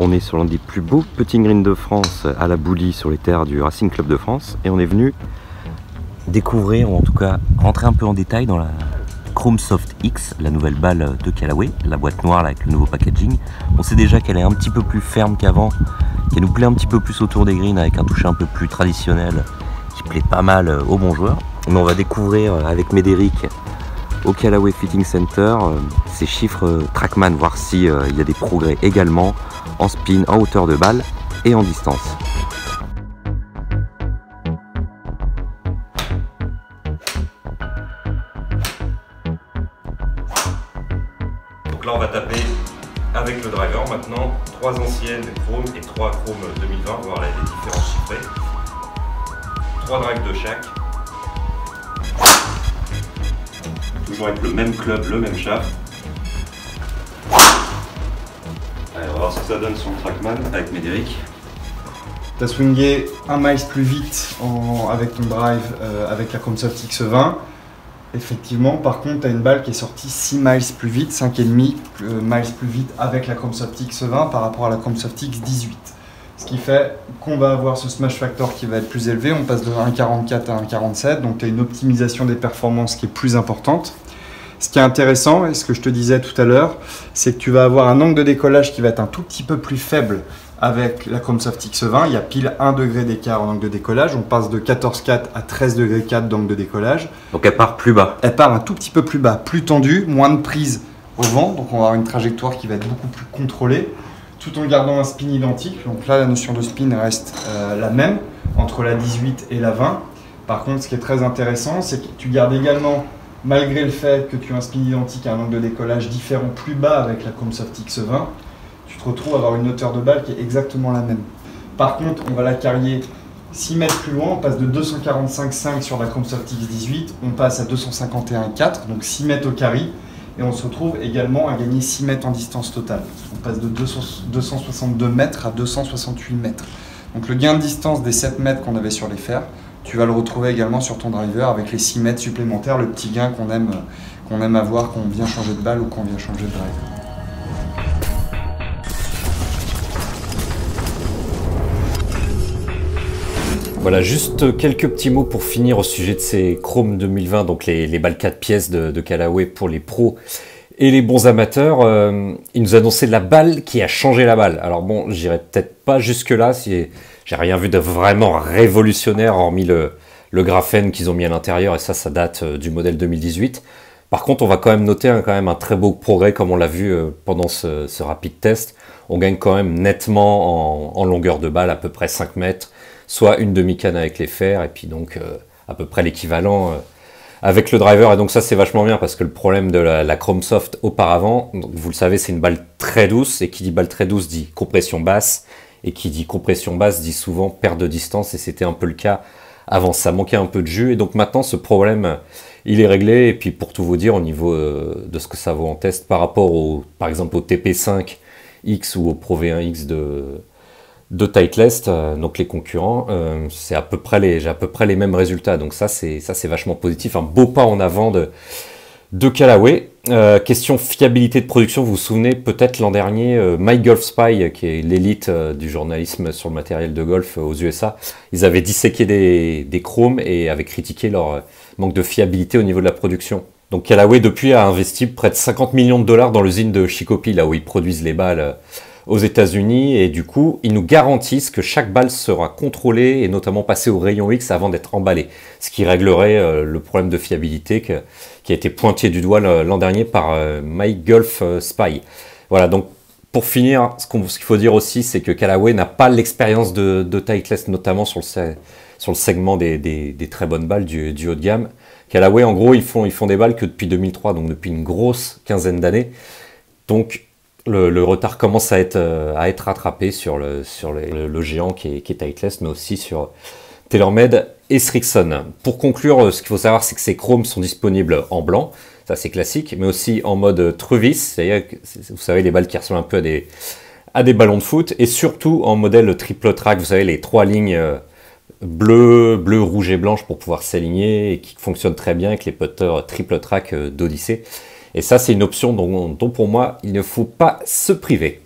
On est sur l'un des plus beaux putting greens de France à la Boulie sur les terres du Racing Club de France et on est venu découvrir, ou en tout cas rentrer un peu en détail dans la Chrome Soft X, la nouvelle balle de Callaway, la boîte noire là, avec le nouveau packaging. On sait déjà qu'elle est un petit peu plus ferme qu'avant, qu'elle nous plaît un petit peu plus autour des greens avec un toucher un peu plus traditionnel qui plaît pas mal aux bons joueurs. Mais on va découvrir avec Médéric au Callaway Fitting Center ces chiffres Trackman, voir s'il y a des progrès également en spin, en hauteur de balle et en distance. Donc là on va taper avec le driver maintenant 3 anciennes Chrome et 3 Chrome 2020, voir les différents chiffrés. 3 drives de chaque. Toujours avec le même club, le même shaft. Allez, on va voir ce que ça donne sur le Trackman avec Médéric. Tu as swingé 1 miles plus vite avec ton drive avec la Chrome Soft X20. Effectivement, par contre, tu as une balle qui est sortie 6 miles plus vite, 5,5 miles plus vite avec la Chrome Soft X20 par rapport à la Chrome Soft X18. Ce qui fait qu'on va avoir ce smash factor qui va être plus élevé, on passe de 1,44 à 1,47, donc tu as une optimisation des performances qui est plus importante. Ce qui est intéressant, et ce que je te disais tout à l'heure, c'est que tu vas avoir un angle de décollage qui va être un tout petit peu plus faible avec la Chrome Soft X20. Il y a pile 1 degré d'écart en angle de décollage, on passe de 14,4 à 13,4 degrés d'angle de décollage. Donc elle part plus bas. Elle part un tout petit peu plus bas, plus tendue, moins de prise au vent, donc on va avoir une trajectoire qui va être beaucoup plus contrôlée, tout en gardant un spin identique. Donc là, la notion de spin reste la même entre la 18 et la 20. Par contre, ce qui est très intéressant, c'est que tu gardes également, malgré le fait que tu as un spin identique à un angle de décollage différent plus bas avec la Chrome Soft X20, tu te retrouves à avoir une hauteur de balle qui est exactement la même. Par contre, on va la carrier 6 mètres plus loin, on passe de 245,5 sur la Chrome Soft X18, on passe à 251,4, donc 6 mètres au carry. Et on se retrouve également à gagner 6 mètres en distance totale. On passe de 262 mètres à 268 mètres. Donc le gain de distance des 7 mètres qu'on avait sur les fers, tu vas le retrouver également sur ton driver avec les 6 mètres supplémentaires, le petit gain qu'on aime avoir quand on vient changer de balle ou quand on vient changer de driver. Voilà, juste quelques petits mots pour finir au sujet de ces Chrome 2020, donc les balles 4 pièces de Callaway pour les pros et les bons amateurs. Ils nous annonçaient la balle qui a changé la balle. Alors bon, j'irai peut-être pas jusque-là, si j'ai rien vu de vraiment révolutionnaire, hormis le graphène qu'ils ont mis à l'intérieur, et ça date du modèle 2018. Par contre, on va quand même noter quand même un très beau progrès, comme on l'a vu pendant ce rapide test. On gagne quand même nettement en longueur de balle, à peu près 5 mètres, soit une demi-canne avec les fers, et puis donc à peu près l'équivalent avec le driver. Et donc ça, c'est vachement bien, parce que le problème de la Chrome Soft auparavant, donc, vous le savez, c'est une balle très douce, et qui dit balle très douce dit compression basse, et qui dit compression basse dit souvent perte de distance, et c'était un peu le cas avant, ça manquait un peu de jus, et donc maintenant ce problème il est réglé. Et puis pour tout vous dire, au niveau de ce que ça vaut en test par rapport par exemple au TP5X ou au Pro V1X de Titleist, donc les concurrents, j'ai à peu près les mêmes résultats. Donc ça c'est vachement positif, un beau pas en avant de Callaway. Question fiabilité de production, vous vous souvenez peut-être l'an dernier, MyGolfSpy, qui est l'élite du journalisme sur le matériel de golf aux USA, ils avaient disséqué des chromes et avaient critiqué leur manque de fiabilité au niveau de la production. Donc Callaway depuis a investi près de 50 millions de dollars dans l'usine de Chicopee, là où ils produisent les balles aux États-Unis, et du coup, ils nous garantissent que chaque balle sera contrôlée et notamment passée au rayon X avant d'être emballée, ce qui réglerait le problème de fiabilité qui a été pointé du doigt l'an dernier par MyGolfSpy. Voilà, donc pour finir, ce qu'il faut dire aussi, c'est que Callaway n'a pas l'expérience de Titleist, notamment sur le segment des très bonnes balles du haut de gamme. Callaway, en gros, ils font des balles que depuis 2003, donc depuis une grosse quinzaine d'années. Donc le retard commence à être rattrapé sur le géant qui est Titleist, mais aussi sur TaylorMade et Srixon. Pour conclure, ce qu'il faut savoir, c'est que ces chromes sont disponibles en blanc, ça c'est classique, mais aussi en mode Truvis, c'est-à-dire, vous savez, les balles qui ressemblent un peu à des ballons de foot, et surtout en modèle triple track, vous savez, les 3 lignes bleu, rouge et blanche pour pouvoir s'aligner, et qui fonctionnent très bien avec les putters triple track d'Odyssey. Et ça, c'est une option dont pour moi, il ne faut pas se priver.